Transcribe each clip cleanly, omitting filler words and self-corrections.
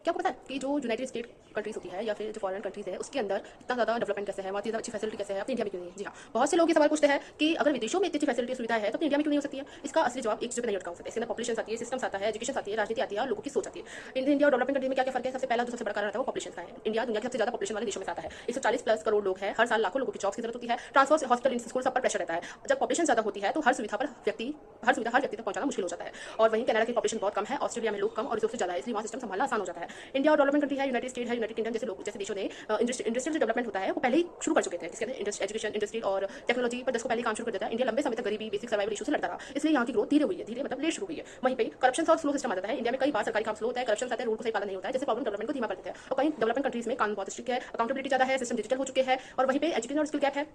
क्या आपको पता है कि जो यूनाइटेड स्टेट कंट्रीज होती है या फिर जो फॉरेन कंट्रीज है उसके अंदर इतना ज़्यादा डेवलपमेंट कैसे है, बहुत ही ज़्यादा अच्छी फैसिलिटी कैसे है, अपने इंडिया में क्यों नहीं है? जी हाँ, बहुत से लोग ये सवाल पूछते हैं कि अगर विदेशों में इतनी अच्छी फैसिलिटी सुविधा है तो अपने इंडिया में क्यों नहीं हो सकती है? इसका असली जवाब एक चीज़ पे नहीं अटका हो सकता है। इसके अंदर पॉपुलेशन आती है, सिस्टम्स आता है, एजुकेशन आती है, राजनीति आती है और लोगों की सोच आती है। इंडिया और डेवलपिंग कंट्री में क्या क्या फर्क है? सबसे पहला जो सबसे बड़ा कारण आता है वो पॉपुलेशन का है। इंडिया दुनिया के सबसे ज़्यादा पॉपुलेशन वाले देशों में से आता है। 140 प्लस करोड़ लोग हैं, हर साल लाखों लोगों की जॉब्स की जरूरत होती है, ट्रांसपोर्ट, हॉस्पिटल, स्कूल सब पर प्रेशर रहता है। जब पॉपुलेशन ज़्यादा होती है तो हर सुविधा हर व्यक्ति तक पहुंचाना मुश्किल हो जाता है। और वहीं कनाडा की पॉपुलेशन बहुत कम है, ऑस्ट्रेलिया में लोग कम और रिसोर्सेज ज़्यादा है, इसलिए वहाँ सिस्टम संभालना आसान हो जाता है। इंडिया और डेवलपमेंट कंट्री है, यूनाइटेड स्टेट है, यूनाइटेड किंगडम जैसे देशों ने इंडस्ट्रियल जो डेवलपमेंट होता है वो पहले ही शुरू कर चुके थे, जिसके अंदर एजुकेशन, इंडस्ट्री और टेक्नोलॉजी पर जिसको पहले काम शुरू कर देता है। इंडिया लंबे समय तक गरीबी, बेसिक सर्वाइवल इशू से लड़ता रहा, इसलिए यहाँ की ग्रोथ धीरे हुई है, धीरे मतलब लेट शुरू हुई है। वहीं पे करप्शन और स्लो सिस्टम आ जाता है। इंडिया में कई बार सरकारी काम स्लो होता है, करप्शन आता है, रूल को सही पालन नहीं होता है, जैसे प्रॉब्लम डेवलपमेंट को धीमा कर देते हैं। और कई डेवलपमेंट कंट्रीज में कानून बहुत स्ट्रिक्ट है, अकाउंटेबिलिटी ज़्यादा है, सिस्टम डिजिटल हो चुके हैं और वहीं पे एजुकेशन और स्किल गैप है।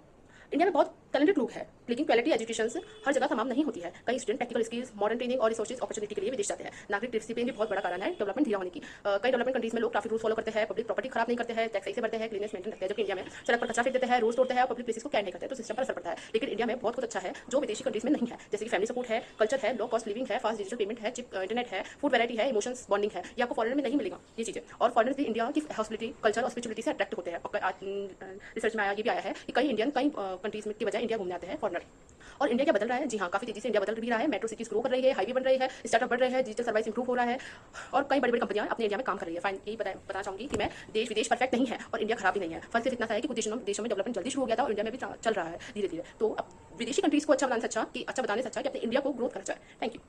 इंडिया में बहुत टैलेंटेड लोग हैं, लेकिन क्वालिटी एजुकेशन हर जगह तमाम नहीं होती है। कई student technical skills, modern training और रिसोर्सेज अपॉर्चुनिटी के लिए विदेश जाते हैं। नागरिक डिसिप्लिन भी बहुत बड़ा कारण है डेवलपमेंट धीरा होने की। कई डेवलपमेंट कंट्रीज में लोग ट्रैफिक रूल्स फॉलो करते हैं, पब्लिक प्रॉपर्टी खराब नहीं करते हैं, टैक्स सही से भरते हैं, क्लीनेस मेंटेन रखते हैं, जबकि इंडिया में सड़क पर कचरा फेंक देते हैं, रोड तोड़ते हैं और पब्लिक प्लेसेस को केयर नहीं करते, तो सिस्टम पर असर पड़ता है। लेकिन इंडिया में बहुत कुछ अच्छा है जो विदेशी कंट्रीज में नहीं है, जैसे कि फैमिली सपोर्ट है, कल्चर है, लो कॉस्ट लिविंग है, फास्ट डिजिटल पेमेंट है, चिप इंटरनेट है, फूड वैरायटी है, इमोशंस बॉन्डिंग है। ये आपको फॉरेन में नहीं मिलेगा ये चीजें। और फॉरेनर्स भी इंडिया की हॉस्पिटलिटी, कल्चर और स्पिरिचुअलिटी से अट्रैक्ट होते हैं। रिसर्च में आया, ये भी आया है कि कई इंडियन कई कंट्रीज में की बजाय इंडिया घूमने आते हैं फॉरनर। और इंडिया क्या बदल रहा है? जी हाँ, काफी तेजी से इंडिया बदल भी रहा है। मेट्रो सिटीज ग्रो कर रही है, हाईवे बन रही है, स्टार्टअप बढ़ रहे हैं, डिजिटल सर्विस इंप्रूव हो रहा है और कई बड़ी बड़ी कंपनियां अपने इंडिया में काम कर रही है। फाइन, यही बताना चाहूंगी कि मैं देश विदेश परफेक्ट नहीं है और इंडिया खराब भी नहीं है। फर्क सिर्फ इतना सा है कि कुछ देशों में डेवलपमेंट जल्दी शुरू हो गया था और इंडिया में भी चल रहा है धीरे धीरे। तो अब विदेशी कंट्रीज को अच्छा बनाने से अच्छा कि अपने इंडिया को ग्रोथ करना चाहिए। Thank you.